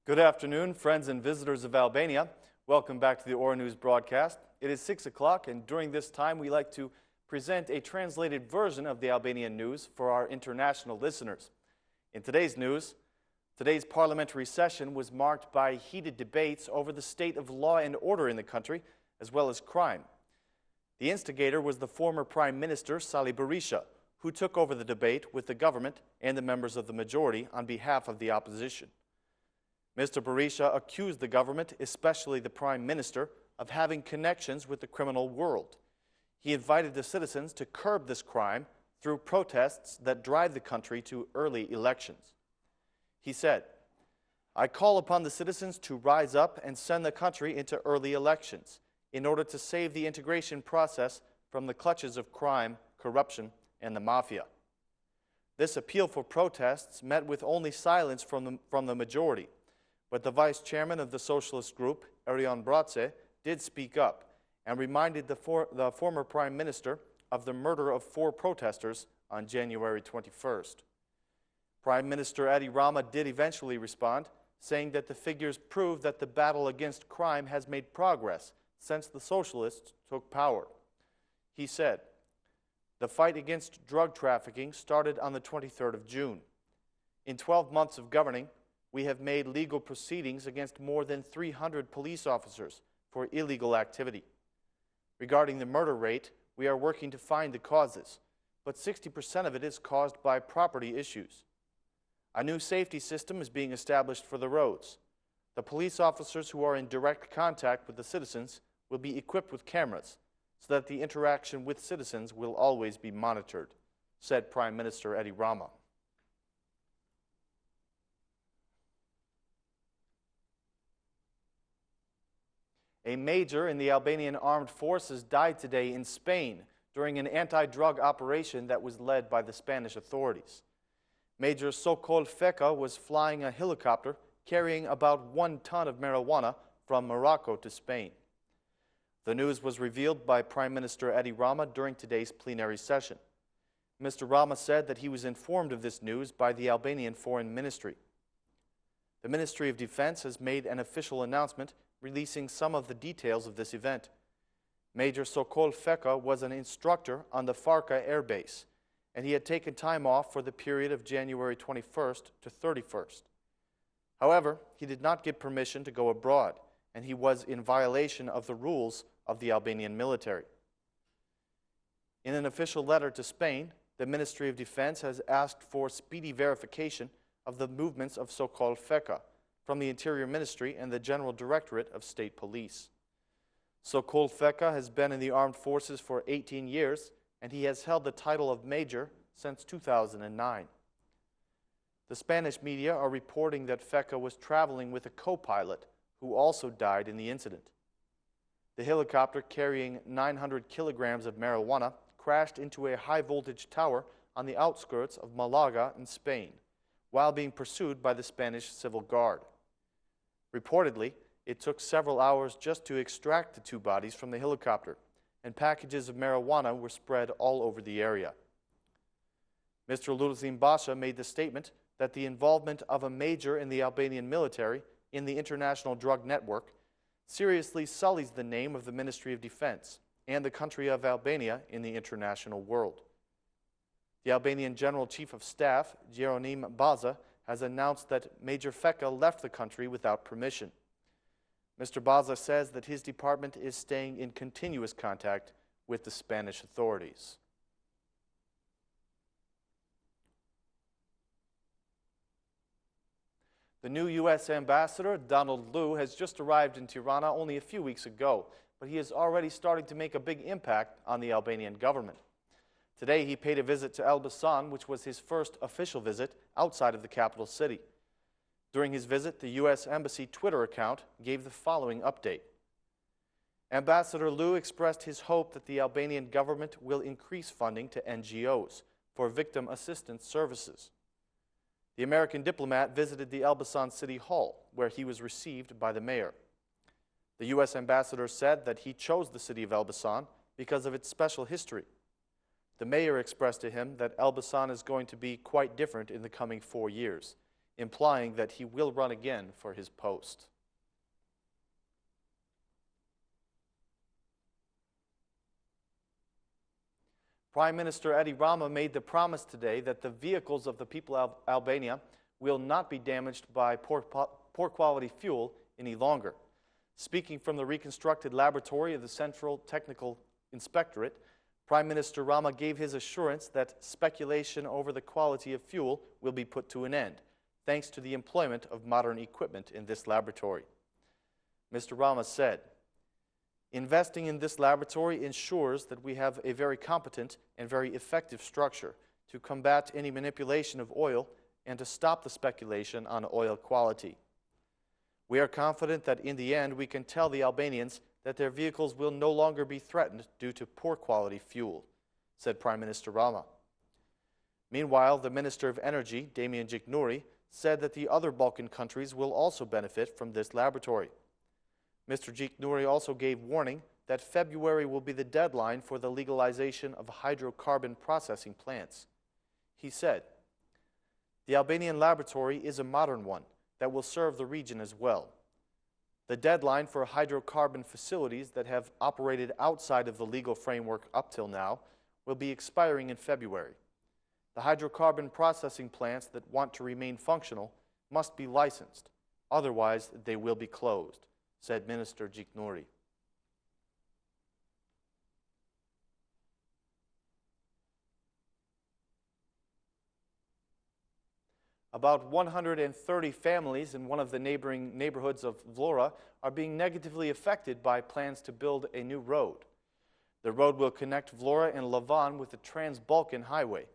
Good afternoon, friends and visitors of Albania. Welcome back to the Ora News broadcast. It is 6 o'clock, and during this time, we like to present a translated version of the Albanian news for our international listeners. In today's news, today's parliamentary session was marked by heated debates over the state of law and order in the country, as well as crime. The instigator was the former Prime Minister, Sali Berisha, who took over the debate with the government and the members of the majority on behalf of the opposition. Mr. Berisha accused the government, especially the Prime Minister, of having connections with the criminal world. He invited the citizens to curb this crime through protests that drive the country to early elections. He said, "I call upon the citizens to rise up and send the country into early elections in order to save the integration process from the clutches of crime, corruption, and the mafia." This appeal for protests met with only silence from the majority. But the vice chairman of the socialist group, Erion Bratse, did speak up and reminded the former prime minister of the murder of 4 protesters on January 21st. Prime Minister Edi Rama did eventually respond, saying that the figures prove that the battle against crime has made progress since the socialists took power. He said, "The fight against drug trafficking started on the 23rd of June. In 12 months of governing, we have made legal proceedings against more than 300 police officers for illegal activity. Regarding the murder rate, we are working to find the causes, but 60% of it is caused by property issues. A new safety system is being established for the roads. The police officers who are in direct contact with the citizens will be equipped with cameras so that the interaction with citizens will always be monitored," said Prime Minister Edi Rama. A major in the Albanian armed forces died today in Spain during an anti-drug operation that was led by the Spanish authorities. Major Sokol Feka was flying a helicopter carrying about 1 ton of marijuana from Morocco to Spain. The news was revealed by Prime Minister Edi Rama during today's plenary session. Mr. Rama said that he was informed of this news by the Albanian Foreign Ministry. The Ministry of Defense has made an official announcement releasing some of the details of this event. Major Sokol Feka was an instructor on the Farka Air Base, and he had taken time off for the period of January 21st to 31st. However, he did not get permission to go abroad, and he was in violation of the rules of the Albanian military. In an official letter to Spain, the Ministry of Defense has asked for speedy verification of the movements of Sokol Feka from the Interior Ministry and the General Directorate of State Police. Sokol Feka has been in the armed forces for 18 years, and he has held the title of Major since 2009. The Spanish media are reporting that Feka was traveling with a co-pilot who also died in the incident. The helicopter carrying 900 kilograms of marijuana crashed into a high-voltage tower on the outskirts of Malaga in Spain, while being pursued by the Spanish Civil Guard. Reportedly, it took several hours just to extract the 2 bodies from the helicopter, and packages of marijuana were spread all over the area. Mr. Lulzim Basha made the statement that the involvement of a major in the Albanian military in the international drug network seriously sullies the name of the Ministry of Defense and the country of Albania in the international world. The Albanian General Chief of Staff, Jeronim Baza, has announced that Major Feka left the country without permission. Mr. Baza says that his department is staying in continuous contact with the Spanish authorities. The new U.S. Ambassador, Donald Liu, has just arrived in Tirana only a few weeks ago, but he is already starting to make a big impact on the Albanian government. Today, he paid a visit to Elbasan, which was his first official visit outside of the capital city. During his visit, the U.S. Embassy Twitter account gave the following update. Ambassador Liu expressed his hope that the Albanian government will increase funding to NGOs for victim assistance services. The American diplomat visited the Elbasan City Hall, where he was received by the mayor. The U.S. ambassador said that he chose the city of Elbasan because of its special history. The mayor expressed to him that Elbasan is going to be quite different in the coming 4 years, implying that he will run again for his post. Prime Minister Edi Rama made the promise today that the vehicles of the people of Albania will not be damaged by poor quality fuel any longer. Speaking from the reconstructed laboratory of the Central Technical Inspectorate, Prime Minister Rama gave his assurance that speculation over the quality of fuel will be put to an end, thanks to the employment of modern equipment in this laboratory. Mr. Rama said, "Investing in this laboratory ensures that we have a very competent and very effective structure to combat any manipulation of oil and to stop the speculation on oil quality. We are confident that in the end we can tell the Albanians that their vehicles will no longer be threatened due to poor quality fuel," said Prime Minister Rama. Meanwhile, the Minister of Energy, Damian Gjiknuri, said that the other Balkan countries will also benefit from this laboratory. Mr. Gjiknuri also gave warning that February will be the deadline for the legalization of hydrocarbon processing plants. He said, "The Albanian laboratory is a modern one that will serve the region as well. The deadline for hydrocarbon facilities that have operated outside of the legal framework up till now will be expiring in February. The hydrocarbon processing plants that want to remain functional must be licensed, otherwise they will be closed," said Minister Gjiknuri. About 130 families in one of the neighboring neighborhoods of Vlore are being negatively affected by plans to build a new road. The road will connect Vlore and Lavan with the Trans Balkan highway.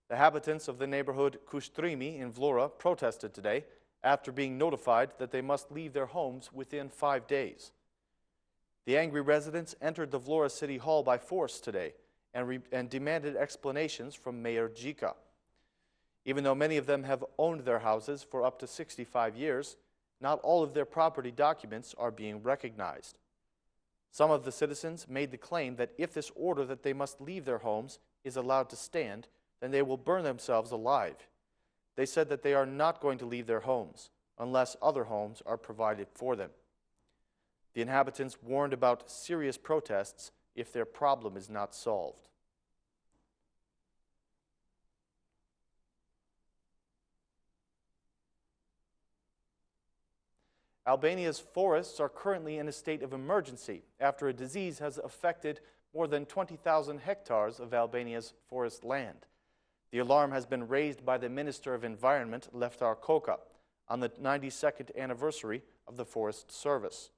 The inhabitants of the neighborhood Kushtrimi in Vlore protested today after being notified that they must leave their homes within 5 days. The angry residents entered the Vlore City Hall by force today and demanded explanations from Mayor Gjika. Even though many of them have owned their houses for up to 65 years, not all of their property documents are being recognized. Some of the citizens made the claim that if this order that they must leave their homes is allowed to stand, then they will burn themselves alive. They said that they are not going to leave their homes unless other homes are provided for them. The inhabitants warned about serious protests if their problem is not solved. Albania's forests are currently in a state of emergency after a disease has affected more than 20,000 hectares of Albania's forest land. The alarm has been raised by the Minister of Environment, Leftar Koka, on the 92nd anniversary of the Forest Service.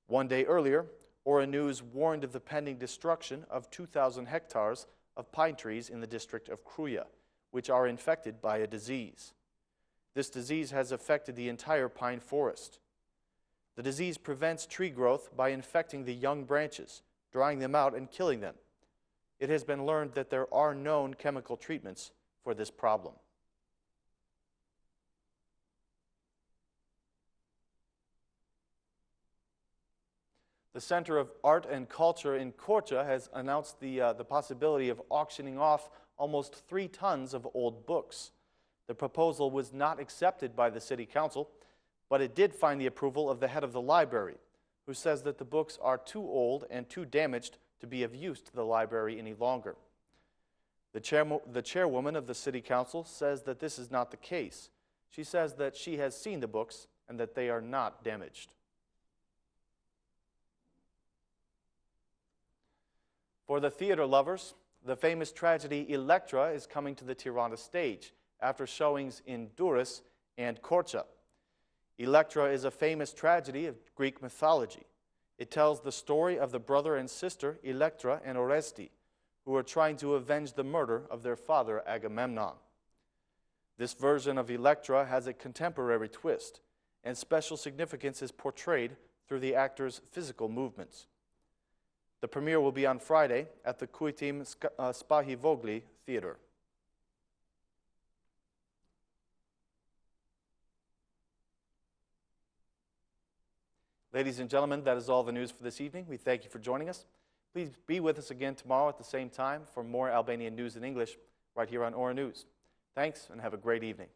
One day earlier, Ora News warned of the pending destruction of 2,000 hectares of pine trees in the district of Kruja, which are infected by a disease. This disease has affected the entire pine forest. The disease prevents tree growth by infecting the young branches, drying them out and killing them. It has been learned that there are known chemical treatments for this problem. The Center of Art and Culture in Korça has announced the possibility of auctioning off almost 3 tons of old books. The proposal was not accepted by the City Council, but it did find the approval of the head of the library, who says that the books are too old and too damaged to be of use to the library any longer. The chairwoman of the City Council says that this is not the case. She says that she has seen the books and that they are not damaged. For the theater lovers, the famous tragedy Electra is coming to the Tirana stage after showings in Durrës and Korça. Electra is a famous tragedy of Greek mythology. It tells the story of the brother and sister Electra and Oresti, who are trying to avenge the murder of their father Agamemnon. This version of Electra has a contemporary twist, and special significance is portrayed through the actors' physical movements. The premiere will be on Friday at the Kujtim Spahi Vogli Theater. Ladies and gentlemen, that is all the news for this evening. We thank you for joining us. Please be with us again tomorrow at the same time for more Albanian news in English right here on Ora News. Thanks and have a great evening.